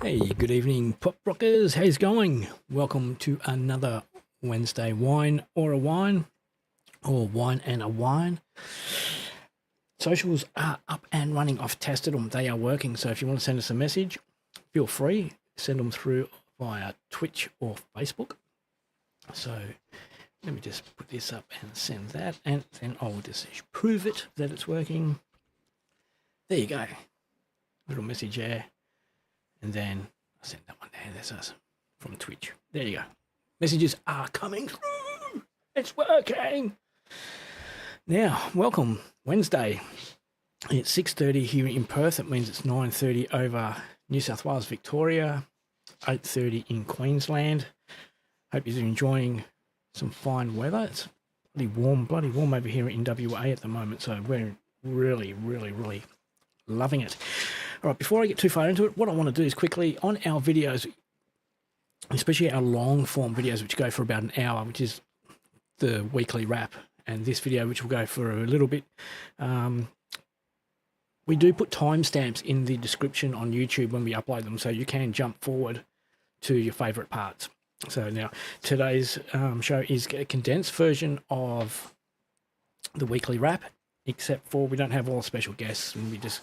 Hey, good evening, pop rockers. How's it going? Welcome to another Wednesday Wine or a Wine, or Wine and a Wine. Socials are up and running. I've tested them. They are working. So if you want to send us a message, feel free. Send them through via Twitch or Facebook. So let me just put this up and send that, and then I'll just prove it that it's working. There you go. Little message there. And then I sent that one there. That's us from Twitch. There you go. Messages are coming through. It's working. Now, welcome. Wednesday. It's 6:30 here in Perth. It means it's 9:30 over New South Wales, Victoria. 8:30 in Queensland. Hope you're enjoying some fine weather. It's bloody warm over here in WA at the moment. So we're really loving it. All right, before I get too far into it, what I want to do is quickly, on our videos, especially our long form videos, which go for about an hour, which is the weekly wrap, and this video, which will go for a little bit, we do put timestamps in the description on YouTube when we upload them, so you can jump forward to your favourite parts. So now, today's show is a condensed version of the weekly wrap, except for we don't have all special guests, and we just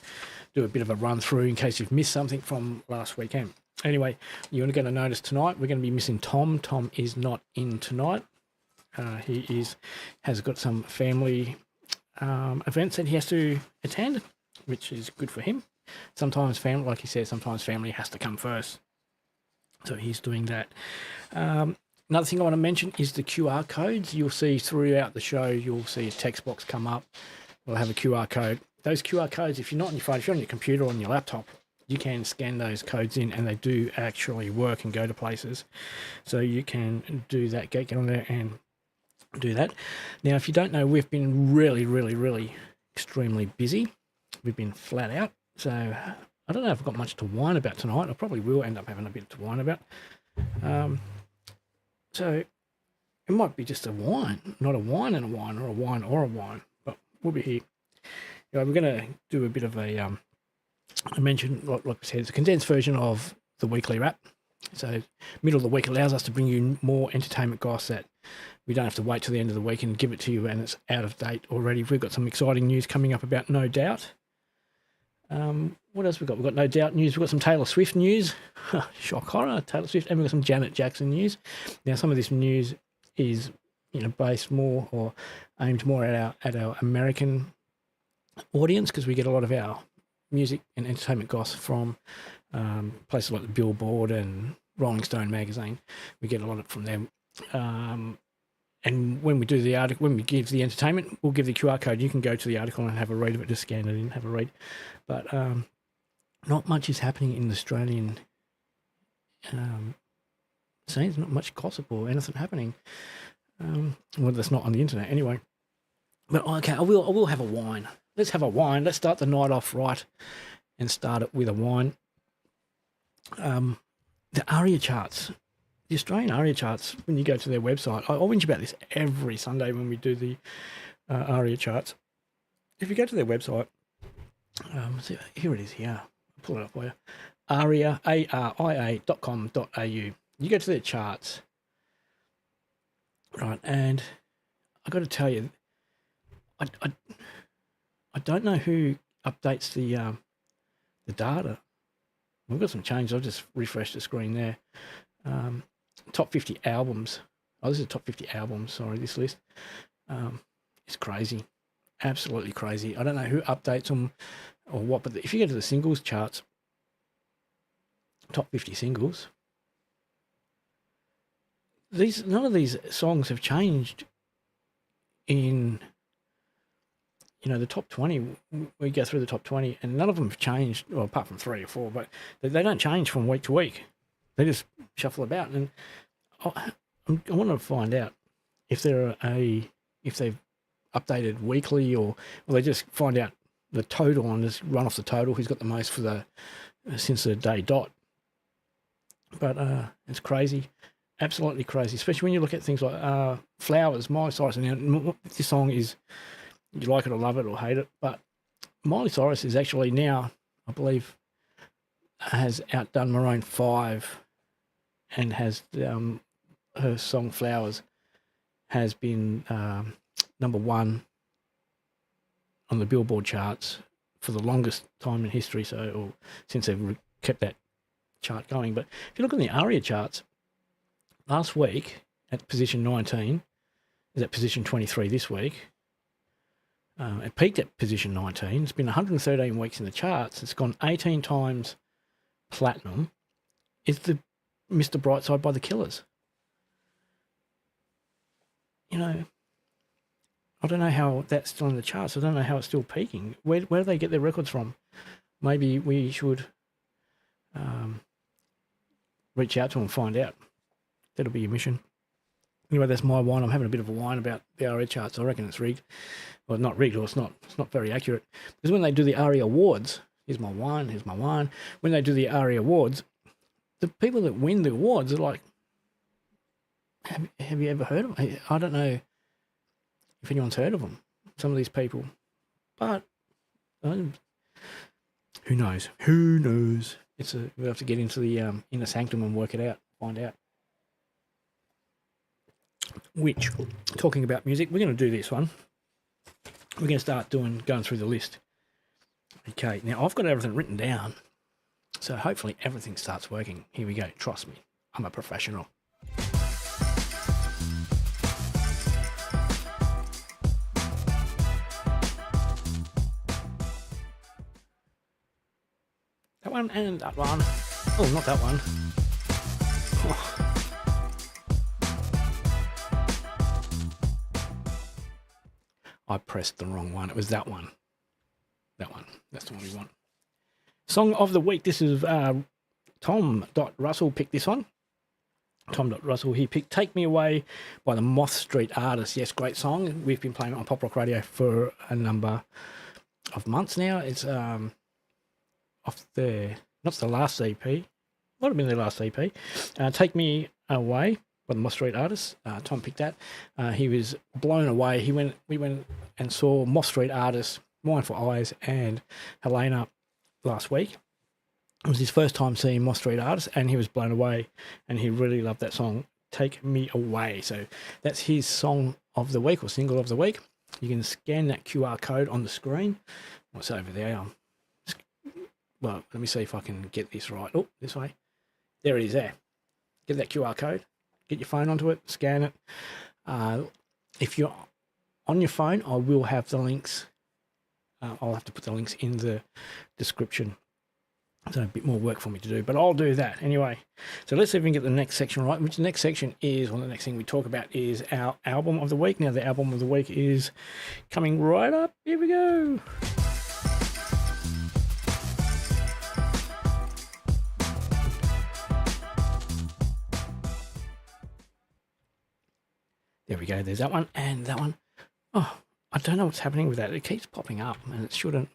do a bit of a run through in case you've missed something from last weekend. Anyway, you're going to notice tonight we're going to be missing Tom. Tom is not in tonight. He has got some family events that he has to attend, which is good for him. Sometimes family, like he said, sometimes family has to come first. So he's doing that. Another thing I want to mention is the QR codes. You'll see throughout the show, you'll see a text box come up. We'll have a QR code. Those QR codes, if you're not on your phone, if you're on your computer or on your laptop, you can scan those codes in, and they do actually work and go to places. So you can do that, get on there and do that. Now, if you don't know, we've been really extremely busy. We've been flat out. So I don't know if I've got much to whine about tonight. I probably will end up having a bit to whine about. So it might be just a wine, not a wine and a wine, or a wine or a wine, but we'll be here. We're going to do a bit of a, I mentioned, like I said, it's a condensed version of the weekly wrap. So middle of the week allows us to bring you more entertainment goss that we don't have to wait till the end of the week and give it to you and it's out of date already. We've got some exciting news coming up about No Doubt. What else we've got? We've got No Doubt news. We've got some Taylor Swift news. Shock horror, Taylor Swift. And we've got some Janet Jackson news. Now, some of this news is, based more or aimed more at our American audience, because we get a lot of our music and entertainment goss from places like the Billboard and Rolling Stone magazine. We get a lot of it from them. And when we do the article, when we give the entertainment, we'll give the QR code. You can go to the article and have a read of it, just scan it in, have a read. But not much is happening in the Australian scene. There's not much gossip or anything happening. Well, that's not on the internet anyway. But okay, I will have a wine. Let's have a wine. Let's start the night off right and start it with a wine. The ARIA charts, the Australian ARIA charts, when you go to their website, I whinge about this every Sunday when we do the ARIA charts. If you go to their website, see, here it is here. I'll pull it up for you. ARIA, aria.com.au. You go to their charts, right, and I've got to tell you, I don't know who updates the data. We've got some changes. I've just refreshed the screen there. Top 50 albums. Oh, this is top 50 albums. Sorry, this list. It's crazy. Absolutely crazy. I don't know who updates them or what, but if you go to the singles charts, top 50 singles, none of these songs have changed in the top 20. We go through the top 20 and none of them have changed, well, apart from 3 or 4, but they don't change from week to week. They just shuffle about. And I want to find out if they've updated weekly or they just find out the total and just run off the total, who's got the most for since the day dot. But it's crazy. Absolutely crazy, especially when you look at things like Flowers, Miley Cyrus. Now, this song is, you like it or love it or hate it, but Miley Cyrus is actually now, I believe, has outdone Maroon 5 and has her song Flowers has been number one on the Billboard charts for the longest time in history, or since they've kept that chart going. But if you look on the ARIA charts, last week at position 19 is at position 23 this week. It peaked at position 19. It's been 113 weeks in the charts. It's gone 18 times platinum. It's the Mr. Brightside by the Killers. You know, I don't know how that's still in the charts. I don't know how it's still peaking. Where do they get their records from? Maybe we should reach out to them and find out. That'll be your mission. Anyway, that's my whine. I'm having a bit of a whine about the ARIA charts. I reckon it's rigged. Well, not rigged, or it's not very accurate. Because when they do the ARIA Awards, here's my whine. When they do the ARIA Awards, the people that win the awards are like, have you ever heard of them? I don't know if anyone's heard of them, some of these people. But who knows? We'll have to get into the inner sanctum and work it out, find out. Which, talking about music, we're going to do this one. We're going to start going through the list. Okay, now I've got everything written down, so hopefully everything starts working. Here we go. Trust me, I'm a professional. That one and that one. Oh, not that one. Oh. I pressed the wrong one. It was that one. That one. That's the one we want. Song of the week. This is Tom Russell picked this one. Tom Russell, he picked Take Me Away by the Moth Street Artists. Yes, great song. We've been playing it on PopRock Radio for a number of months now. It's off the, not the last EP. Might have been their last EP. Take Me Away by the Moth Street Artists. Tom picked that. He was blown away. We went and saw Moth Street Artists, Mindful Eyes, and Helena last week. It was his first time seeing Moth Street Artists, and he was blown away, and he really loved that song, Take Me Away. So that's his song of the week, or single of the week. You can scan that QR code on the screen. What's over there? Well, let me see if I can get this right. Oh, this way. There it is there. Get that QR code. Get your phone onto it. Scan it. If you're on your phone, I will have the links. I'll have to put the links in the description. So a bit more work for me to do, but I'll do that anyway. So let's see if we can get the next section right, which the next section is, well, the next thing we talk about is our album of the week. Now, the album of the week is coming right up. Here we go. There we go. There's that one and that one. Oh, I don't know what's happening with that. It keeps popping up and it shouldn't.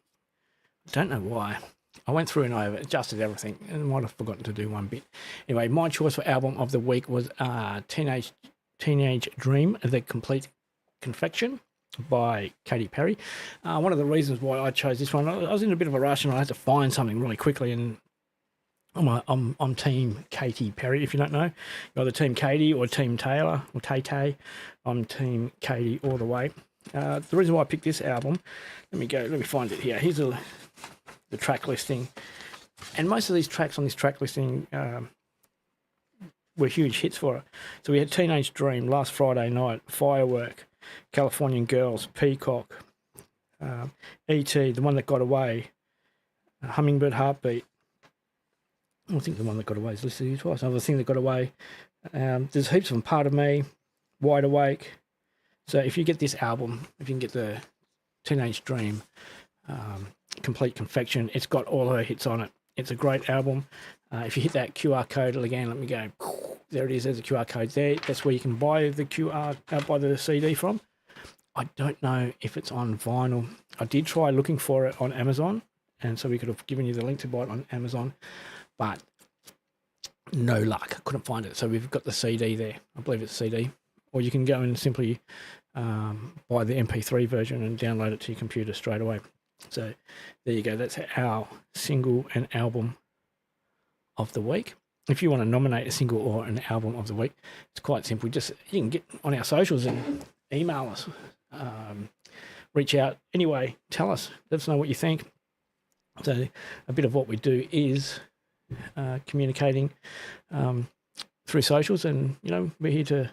I don't know why. I went through and I adjusted everything and I might have forgotten to do one bit. Anyway, my choice for album of the week was Teenage Dream, The Complete Confection by Katy Perry. One of the reasons why I chose this one, I was in a bit of a rush and I had to find something really quickly, and I'm team Katy Perry, if you don't know. You're either team Katy or team Taylor or Tay-Tay. I'm team Katy all the way. The reason why I picked this album, let me find it here. Here's the track listing. And most of these tracks on this track listing were huge hits for her. So we had Teenage Dream, Last Friday Night, Firework, Californian Girls, Peacock, E.T., The One That Got Away, Hummingbird Heartbeat. I think The One That Got Away is listed here twice. Another Thing That Got Away. There's heaps of them. Part of Me, Wide Awake. So if you get this album, if you can get the Teenage Dream, Complete Confection, it's got all her hits on it. It's a great album. If you hit that QR code again, let me go. There it is. There's a QR code there. That's where you can buy the buy the CD from. I don't know if it's on vinyl. I did try looking for it on Amazon, and so we could have given you the link to buy it on Amazon, but no luck. I couldn't find it. So we've got the CD there. I believe it's CD. Or you can go and simply buy the MP3 version and download it to your computer straight away. So there you go. That's our single and album of the week. If you want to nominate a single or an album of the week, it's quite simple. Just you can get on our socials and email us, reach out anyway, tell us, let us know what you think. So a bit of what we do is communicating through socials, and we're here to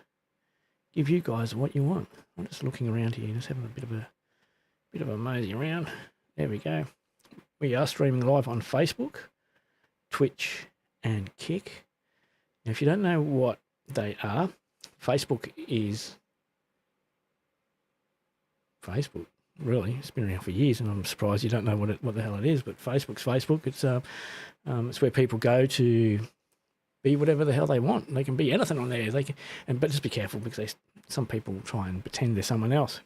give you guys what you want. I'm just looking around here, just having a bit of a mosey around. There we go. We are streaming live on Facebook, Twitch, and Kick. Now, if you don't know what they are, Facebook is Facebook. Really, it's been around for years, and I'm surprised you don't know what the hell it is. But Facebook's Facebook. It's where people go to be whatever the hell they want. They can be anything on there. But just be careful, because some people try and pretend they're someone else.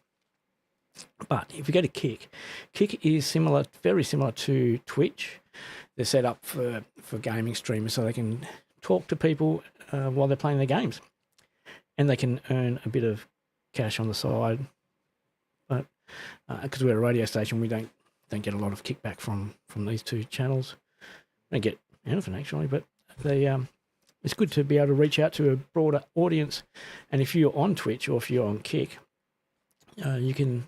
But if you go to Kick is very similar to Twitch. They're set up for gaming streamers, so they can talk to people while they're playing their games, and they can earn a bit of cash on the side. But because we're a radio station, we don't get a lot of kickback from these two channels. We don't get anything actually, but it's good to be able to reach out to a broader audience. And if you're on Twitch or if you're on Kick, you can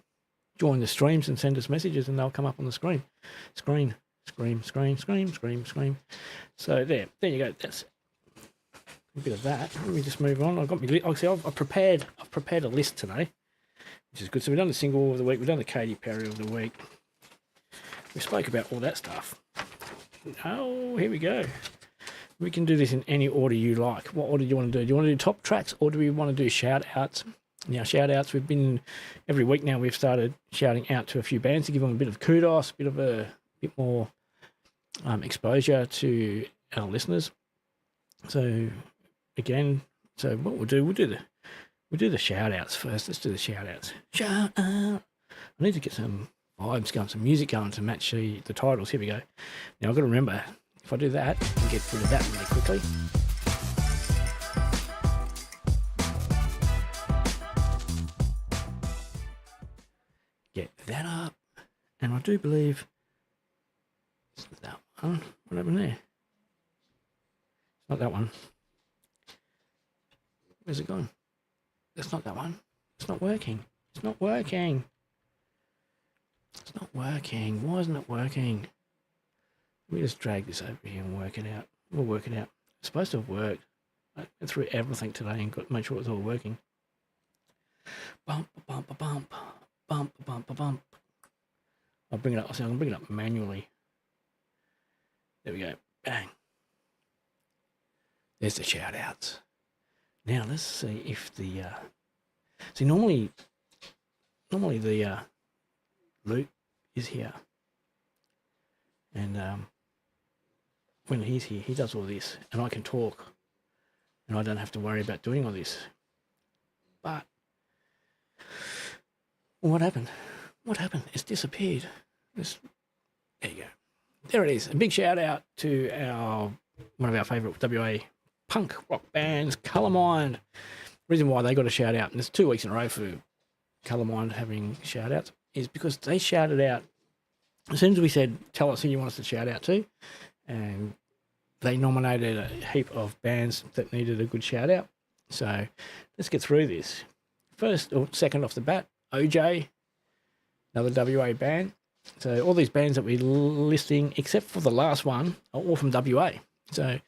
join the streams and send us messages, and they'll come up on the screen. Scream. So there you go. That's a bit of that. Let me just move on. I've prepared a list today, which is good. So we've done the single of the week. We've done the Katy Perry of the week. We spoke about all that stuff. Oh, here we go. We can do this in any order you like. What order do you want to do? Do you want to do top tracks, or do we want to do shout-outs? Now, shout-outs, we've been, every week now, we've started shouting out to a few bands to give them a bit of kudos, a bit more exposure to our listeners. So, again, what we'll do the shout-outs first. Let's do the shout-outs. Shout out. I need to get some vibes going, some music going to match the titles. Here we go. Now, I've got to remember, if I do that, I can get rid of that really quickly. Get that up. And I do believe it's that one. What happened there? It's not that one. Where's it gone? That's not that one. It's not working. It's not working. It's not working. Why isn't it working? Let me just drag this over here and work it out. We'll work it out. It's supposed to have worked. I went through everything today and got to make sure it's all working. Bump, bump, bump, bump, bump, bump. I'll bring it up. I'm going to bring it up manually. There we go. Bang. There's the shout outs. Now let's see if the normally the Luke is here, and when he's here, he does all this, and I can talk, and I don't have to worry about doing all this. But what happened? It's disappeared. There you go. There it is. A big shout out to one of our favourite WA punk rock bands, Colourmind. Reason why they got a shout out, and it's 2 weeks in a row for Colourmind having shout outs, is because they shouted out as soon as we said, tell us who you want us to shout out to, and they nominated a heap of bands that needed a good shout out. So let's get through this. First or second off the bat, OJ, another WA band. So all these bands that we're listing, except for the last one, are all from WA. So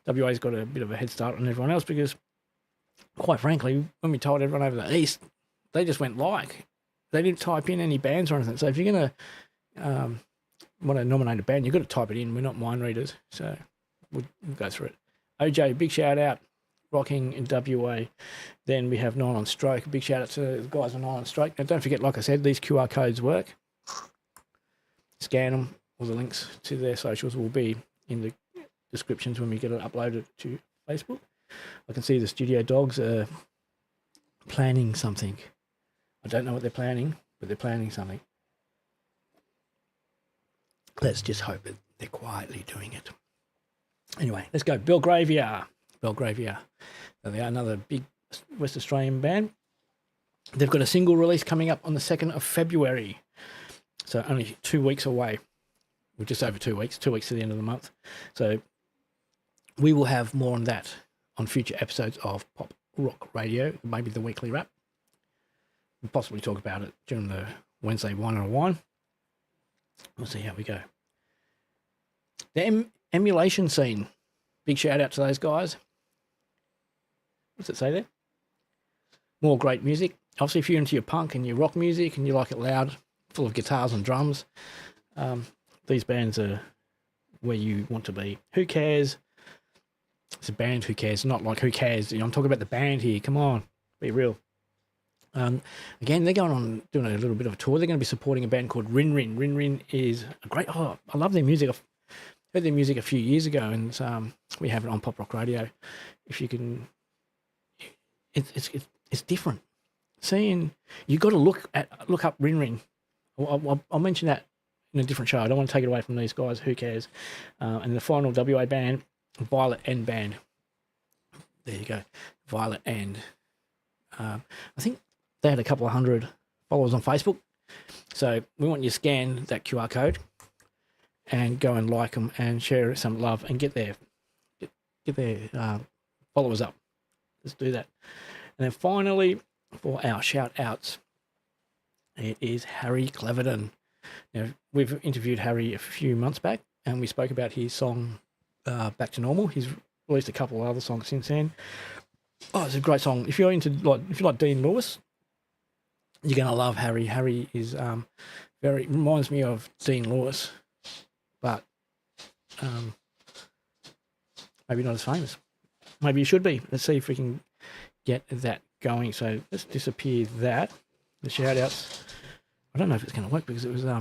WA's got a bit of a head start on everyone else because, quite frankly, when we told everyone over the east, they just went like. They didn't type in any bands or anything. So if you're going to want to nominate a band, you've got to type it in. We're not mind readers, so we'll go through it. OJ, big shout out, rocking in WA. Then we have Nine on Stroke. A big shout out to the guys on Nine on Stroke. Now, don't forget, like I said, these QR codes work. Scan them. All the links to their socials will be in the descriptions when we get it uploaded to Facebook. I can see the Studio Dogs are planning something. I don't know what they're planning, but they're planning something. Let's just hope that they're quietly doing it. Anyway, let's go. Belgravia. They are another big West Australian band. They've got a single release coming up on the 2nd of February. So only 2 weeks away. We're just over 2 weeks, 2 weeks to the end of the month. So we will have more on that on future episodes of Pop Rock Radio, maybe the weekly wrap. We'll possibly talk about it during the Wednesday Wine and a Wine. We'll see how we go. The emulation scene. Big shout out to those guys. What's it say there? More great music. Obviously, if you're into your punk and your rock music and you like it loud, full of guitars and drums, these bands are where you want to be. Who Cares? It's a band, Who Cares? Not like Who Cares. I'm talking about the band here. Come on, be real. Again, they're going on doing a little bit of a tour. They're going to be supporting a band called Rin Rin. Rin Rin is a great. I love their music. I've heard their music a few years ago, and we have it on Pop Rock Radio. If you can, it's different. Seeing you got to look up Rin Rin. I'll mention that in a different show. I don't want to take it away from these guys. Who Cares? And the final WA band, Violet End Band. There you go, Violet End. I think they had a couple of hundred followers on Facebook. So we want you to scan that QR code and go and like them and share some love and get their followers up. Let's do that. And then finally, for our shout outs, it is Harry Cleverton. Now, we've interviewed Harry a few months back and we spoke about his song Back to Normal. He's released a couple of other songs since then. Oh, it's a great song. If you like Dean Lewis, you're gonna love Harry. Harry is reminds me of Dean Lewis, but maybe not as famous. Maybe you should be. Let's see if we can get that going. So let's disappear that. The shout outs. I don't know if it's gonna work because it was I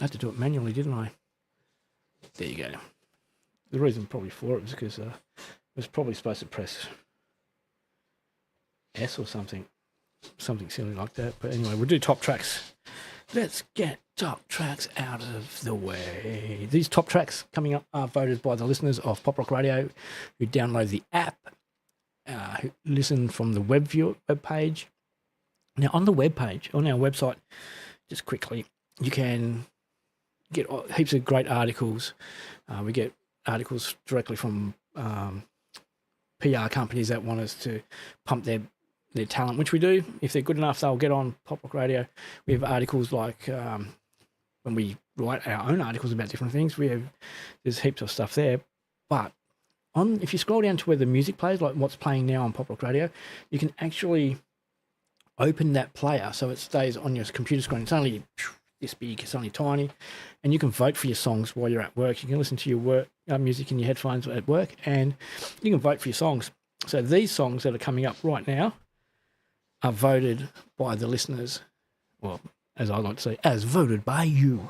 had to do it manually, didn't I? There you go. The reason probably for it was because I was probably supposed to press S or something silly like that. But anyway, we'll do top tracks. Let's get top tracks out of the way. These top tracks coming up are voted by the listeners of Pop Rock Radio who download the app, who listen from the web page. Now, on the web page, on our website, just quickly, you can get heaps of great articles. We get articles directly from PR companies that want us to pump their talent, which we do. If they're good enough, they'll get on Pop Rock Radio. We have articles like when we write our own articles about different things. There's heaps of stuff there. But if you scroll down to where the music plays, like what's playing now on Pop Rock Radio, you can actually open that player so it stays on your computer screen. It's only this big, it's only tiny, and you can vote for your songs while you're at work. You can listen to your work music in your headphones at work, and you can vote for your songs. So these songs that are coming up right now are voted by the listeners. Well, as I like to say, as voted by you.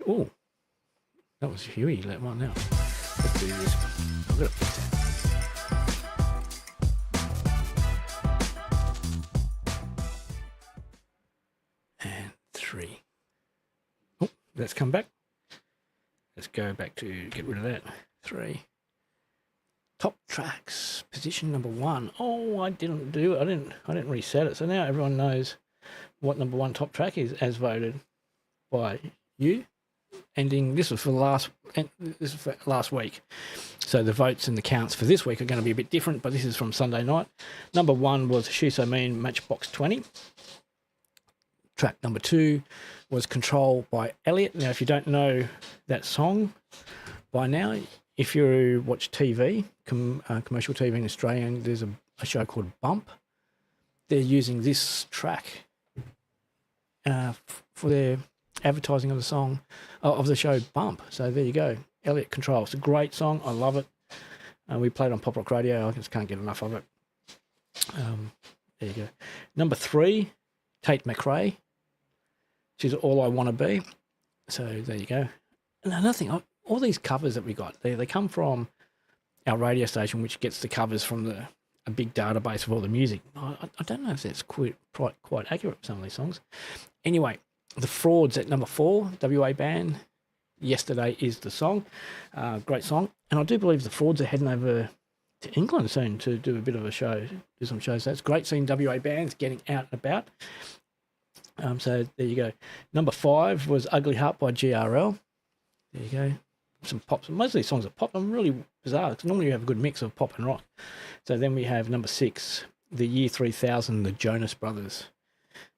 Oh, that was Huey. Let one now. Let's do this. I've got to fix that. And 3. Oh, let's come back. Let's go back to get rid of that. 3. Top tracks, position number 1. Oh, I didn't do it. I didn't reset it. So now everyone knows what number 1 top track is, as voted by you. This was for last week. So the votes and the counts for this week are going to be a bit different, but this is from Sunday night. Number 1 was She's So Mean, Matchbox 20. Track number 2 was Control by Elliot. Now, if you don't know that song by now, if you watch TV, commercial TV in Australia, there's a show called Bump. They're using this track for their advertising of the song, of the show Bump. So there you go. Elliot, Control. It's a great song. I love it. We played on Pop Rock Radio. I just can't get enough of it. There you go. Number 3, Tate McRae. She's All I Want to Be. So there you go. And another thing, all these covers that we got, they come from our radio station, which gets the covers from a big database of all the music. I don't know if that's quite accurate for some of these songs. Anyway, The Frauds at number 4, WA band. Yesterday is the song. Great song. And I do believe The Frauds are heading over to England soon to do a bit of a show, do some shows. So it's great seeing WA bands getting out and about. So there you go. Number 5 was Ugly Heart by GRL. There you go. some pop. Most of these songs are pop. I'm really bizarre because normally you have a good mix of pop and rock. So then we have number 6, the year 3000, the Jonas Brothers.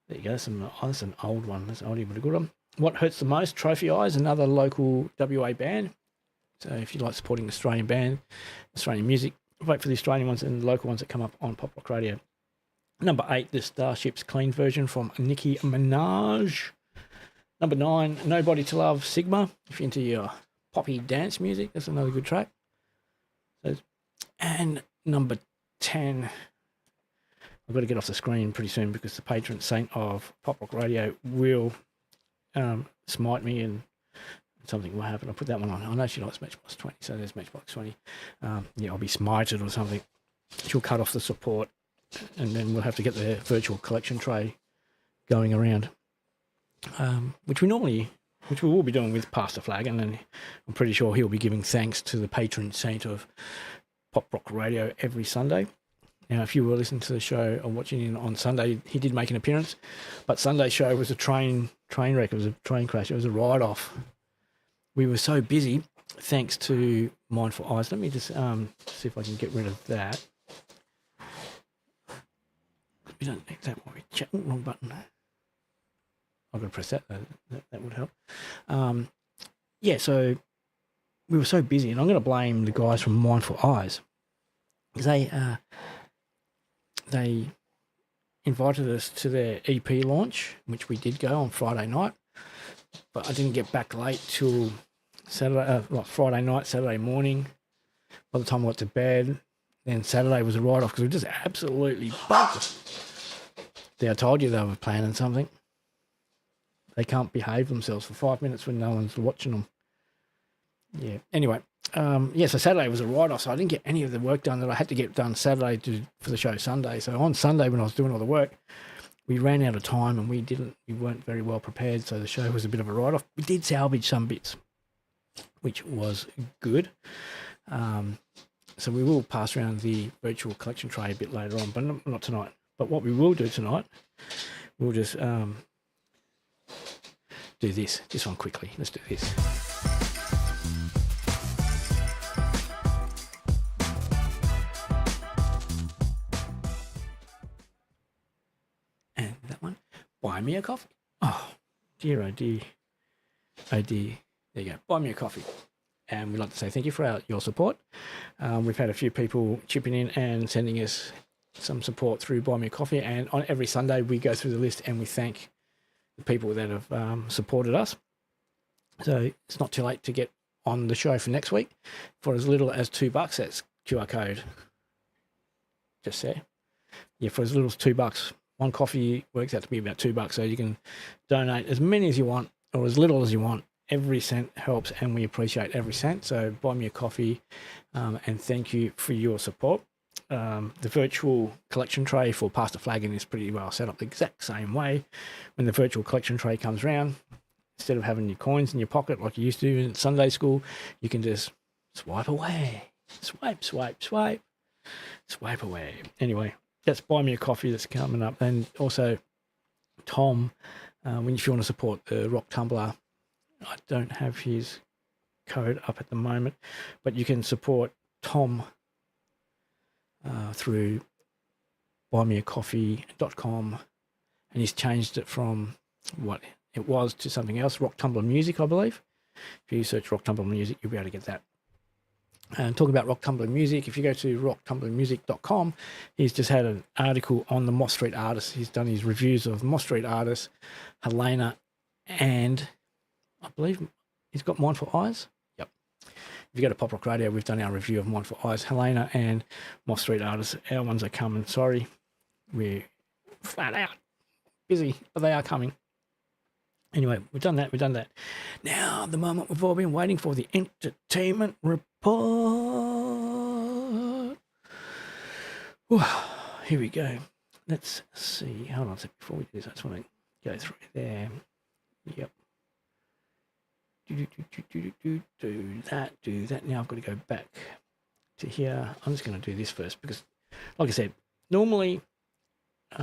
There you go. That's an old one. That's an oldie but a good one. What Hurts the Most, Trophy Eyes, another local WA band. So if you like supporting Australian band, Australian music, vote for the Australian ones and the local ones that come up on PopRock Radio. Number 8, the Starships Clean version from Nicki Minaj. Number 9, Nobody to Love, Sigma. If you're into your poppy dance music, that's another good track. And number 10, I've got to get off the screen pretty soon because the patron saint of PopRock Radio will smite me and something will happen. I'll put that one on. I know she likes Matchbox 20, so there's Matchbox 20. I'll be smited or something. She'll cut off the support, and then we'll have to get the virtual collection tray going around, which we will be doing with Pastor Flagon, and I'm pretty sure he'll be giving thanks to the patron saint of PopRock Radio every Sunday. Now, if you were listening to the show or watching it on Sunday, he did make an appearance, but Sunday's show was a train wreck. It was a train crash. It was a ride-off. We were so busy, thanks to Mindful Eyes. Let me just see if I can get rid of that. We don't need that while we chat. Oh, wrong button. I've got to press that. That would help. So we were so busy, and I'm going to blame the guys from Mindful Eyes because they invited us to their EP launch, which we did go on Friday night, but I didn't get back late till Friday night, Saturday morning. By the time I got to bed, then Saturday was a write-off because we just absolutely bugged. I told you they were planning something. They can't behave themselves for 5 minutes when no one's watching them. Yeah. Anyway, so Saturday was a write-off, so I didn't get any of the work done that I had to get done Saturday for the show Sunday. So on Sunday when I was doing all the work, we ran out of time and we weren't very well prepared, so the show was a bit of a write-off. We did salvage some bits, which was good. So we will pass around the virtual collection tray a bit later on, but not tonight. But what we will do tonight, we'll just do this one quickly. Let's do this. And that one, buy me a coffee. Oh, dear, oh dear. Oh dear. There you go. Buy me a coffee. And we'd like to say thank you for your support. We've had a few people chipping in and sending us some support through Buy Me a Coffee. And on every Sunday, we go through the list and we thank the people that have supported us. So it's not too late to get on the show for next week for as little as $2. That's QR code. Just there. Yeah, for as little as $2. One coffee works out to be about $2. So you can donate as many as you want or as little as you want. Every cent helps, and we appreciate every cent. So buy me a coffee, and thank you for your support. The virtual collection tray for Pastor Flagon is pretty well set up the exact same way. When the virtual collection tray comes round, instead of having your coins in your pocket like you used to in Sunday school, you can just swipe away. Swipe, swipe, swipe. Swipe away. Anyway, that's Buy Me a Coffee that's coming up. And also, Tom, if you want to support the Rock Tumbler, I don't have his code up at the moment, but you can support Tom through buymeacoffee.com, and he's changed it from what it was to something else, Rock Tumbler Music, I believe. If you search Rock Tumbler Music, you'll be able to get that. And talking about Rock Tumbler Music, if you go to rocktumblermusic.com, he's just had an article on the Moss Street artists. He's done his reviews of Moss Street artists, Helena, and I believe he's got Mindful Eyes. Yep. If you go to PopRock Radio, we've done our review of Mindful Eyes, Helena, and Moss Street artists. Our ones are coming. Sorry, we're flat out busy, but they are coming. Anyway, we've done that. Now, the moment we've all been waiting for, the entertainment report. Whew, here we go. Let's see. Hold on a second before we do this. I just want to go through there. Yep. Do that. Now I've got to go back to here. I'm just going to do this first because, like I said, normally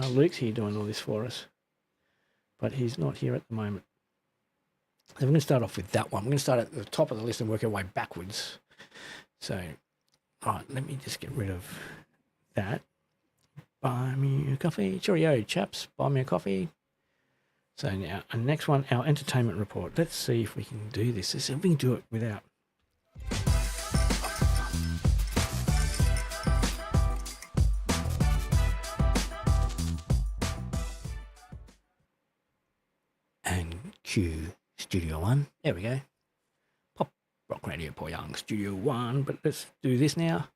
Luke's here doing all this for us, but he's not here at the moment. So we're going to start off with that one. We're going to start at the top of the list and work our way backwards. So, all right, let me just get rid of that. Buy me a coffee. Cheerio, chaps. Buy me a coffee. So now, and next one, our entertainment report. Let's see if we can do this. Let's see if we can do it without. And cue Studio One. There we go. PopRock Radio Poyang Studio One. But let's do this now.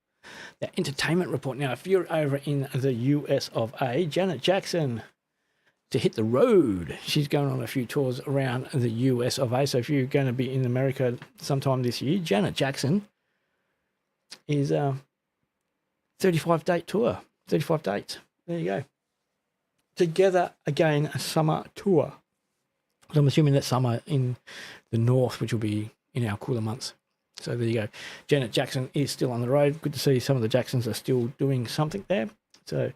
The entertainment report. Now, if you're over in the US of A, Janet Jackson to hit the road. She's going on a few tours around the US of A. So if you're going to be in America sometime this year, Janet Jackson is 35-date tour. 35 dates. There you go. Together Again, a summer tour. So I'm assuming that's summer in the north, which will be in our cooler months. So there you go. Janet Jackson is still on the road. Good to see some of the Jacksons are still doing something there. So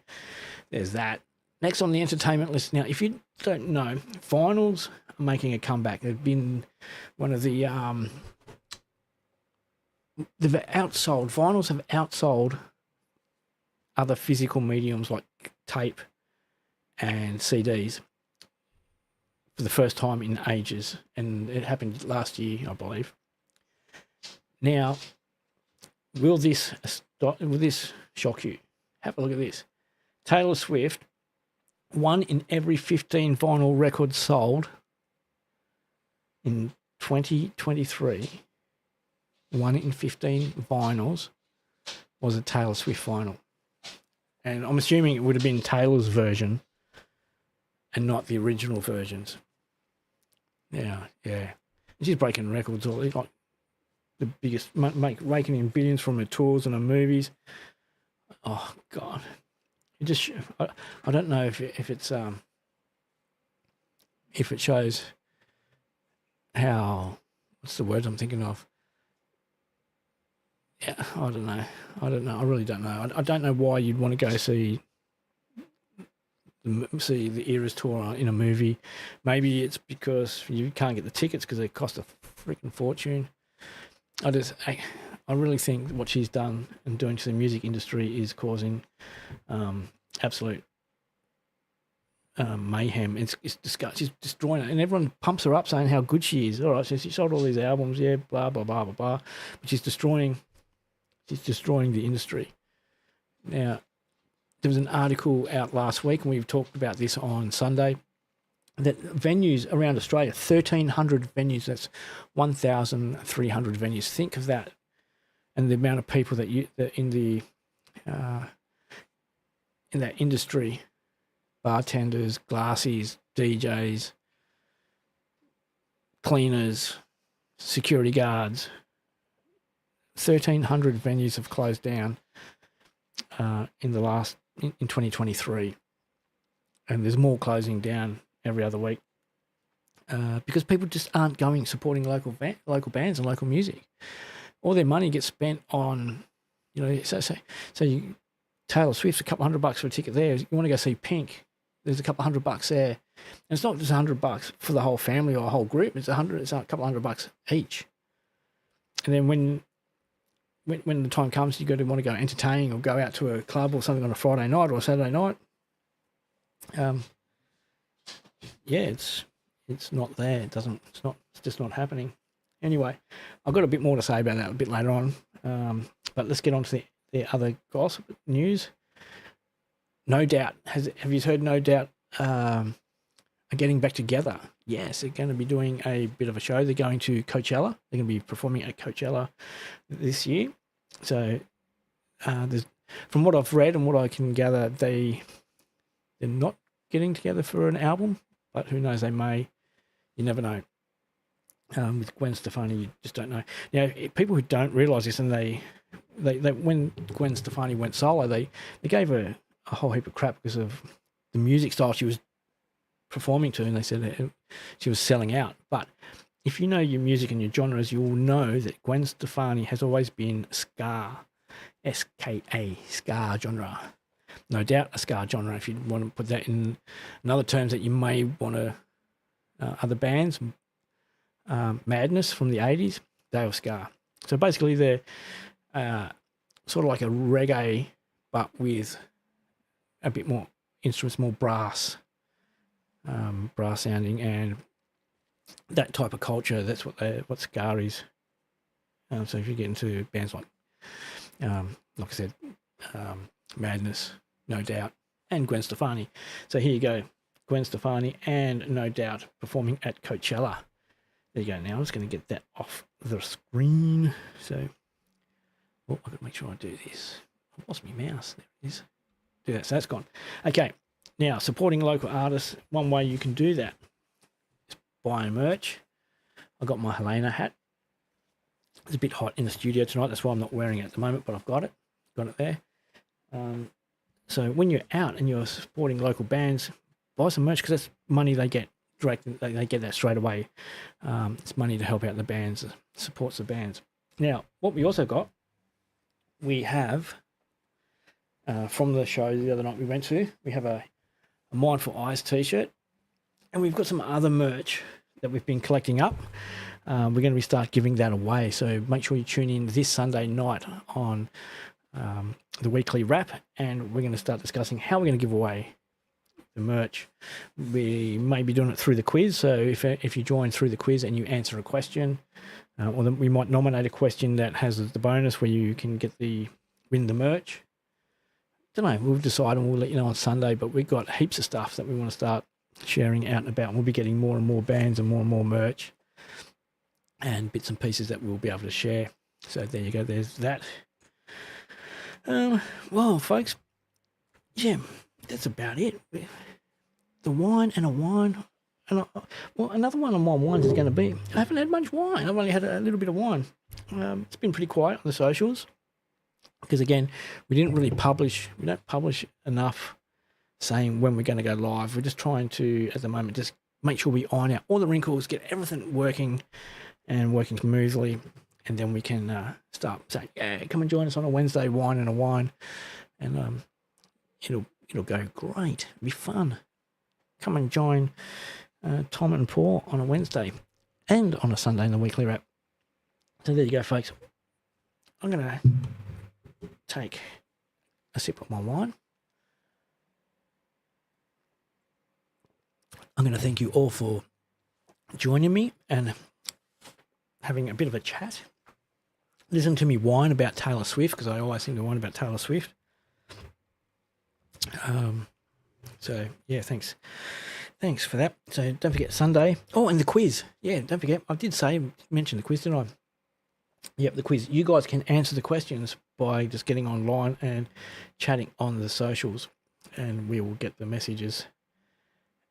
there's that. Next on the entertainment list. Now, if you don't know, vinyls are making a comeback. They've been one of the they've outsold. Vinyls have outsold other physical mediums like tape and CDs for the first time in ages, and it happened last year, I believe. Now, will this shock you? Have a look at this. Taylor Swift, 1 in every 15 vinyl records sold in 2023, 1 in 15 vinyls was a Taylor Swift vinyl. And I'm assuming it would have been Taylor's version and not the original versions. Yeah. She's breaking records, all like the biggest, raking in billions from her tours and her movies. Oh God, it just, I don't know if it shows how, what's the word I'm thinking of? Yeah, I don't know. I really don't know. I don't know why you'd want to go see the Eras tour in a movie. Maybe it's because you can't get the tickets because they cost a freaking fortune. I really think what she's done and doing to the music industry is causing absolute mayhem. It's disgusting. She's destroying it, and everyone pumps her up saying how good she is. All right, so she sold all these albums, yeah, blah blah blah blah blah, but she's destroying the industry. Now, there was an article out last week, and we've talked about this on Sunday, that venues around Australia, 1,300 venues, that's 1,300 venues. Think of that, and the amount of people that in that industry, bartenders, glassies, DJs, cleaners, security guards. 1,300 venues have closed down in 2023, and there's more closing down every other week because people just aren't supporting local bands and local music. All their money gets spent on, Taylor Swift's a couple $100 for a ticket there. You want to go see Pink, there's a couple $100 there, and it's not just $100 for the whole family or a whole group. It's a couple $100 each. And then when the time comes, you got to want to go entertaining or go out to a club or something on a Friday night or a Saturday night. It's not there. It's just not happening. Anyway, I've got a bit more to say about that a bit later on. But let's get on to the other gossip news. No Doubt. Have you heard No Doubt are getting back together? Yes, they're going to be doing a bit of a show. They're going to Coachella. They're going to be performing at Coachella this year. So from what I've read and what I can gather, they're not getting together for an album, but who knows, they may. You never know. With Gwen Stefani, you just don't know. Now, people who don't realise this, and they when Gwen Stefani went solo, they gave her a whole heap of crap because of the music style she was performing to, and they said she was selling out. But if you know your music and your genres, you will know that Gwen Stefani has always been ska, S-K-A, ska genre. No Doubt a ska genre, if you want to put that in other terms that you may want to, other bands, Madness from the 80s, they were ska. So basically they're sort of like a reggae, but with a bit more instruments, more brass sounding, and that type of culture. That's what ska is. So if you get into bands like I said, Madness, No Doubt, and Gwen Stefani. So here you go, Gwen Stefani and No Doubt performing at Coachella. There you go. Now I'm just going to get that off the screen. So, I've got to make sure I do this. I lost my mouse. There it is. Do that. So that's gone. Okay. Now, supporting local artists. One way you can do that is buying merch. I got my Helena hat. It's a bit hot in the studio tonight. That's why I'm not wearing it at the moment, but I've got it. Got it there. So when you're out and you're supporting local bands, buy some merch, because that's money they get direct. They get that straight away. It's money to help out the bands, supports the bands. Now, what we also got, we have from the show the other night we went to, we have a Mindful Eyes t-shirt, and we've got some other merch that we've been collecting up. We're going to be start giving that away, so make sure you tune in this Sunday night on the weekly wrap, and we're going to start discussing how we're going to give away the merch. We may be doing it through the quiz, so if you join through the quiz and you answer a question, or then we might nominate a question that has the bonus where you can win the merch. Don't know, we'll decide and we'll let you know on Sunday, but we've got heaps of stuff that we want to start sharing out and about. We'll be getting more and more bands and more merch and bits and pieces that we'll be able to share. So there you go, there's that. Well, folks, yeah, that's about it. The wine and a wine. And another one of my wines is going to be, I haven't had much wine. I've only had a little bit of wine. It's been pretty quiet on the socials because, again, we don't publish enough saying when we're going to go live. We're just trying to, at the moment, just make sure we iron out all the wrinkles, get everything working smoothly, and then we can start saying, yeah, come and join us on a Wednesday, wine and a wine, and it'll go great. It'll be fun. Come and join Tom and Paul on a Wednesday and on a Sunday in the weekly wrap. So there you go, folks. I'm going to take a sip of my wine. I'm going to thank you all for joining me and having a bit of a chat. Listen to me whine about Taylor Swift, because I always seem to whine about Taylor Swift. So yeah, thanks for that. So don't forget Sunday. Oh, and the quiz. Yeah, don't forget. I did mention the quiz, didn't I? Yep, the quiz. You guys can answer the questions by just getting online and chatting on the socials, and we will get the messages.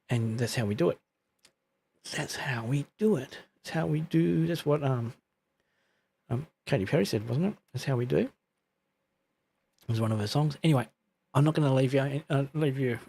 And that's how we do it. That's how we do it. That's how we do. That's what Katy Perry said, wasn't it? That's how we do. It was one of her songs. Anyway, I'm not going to leave you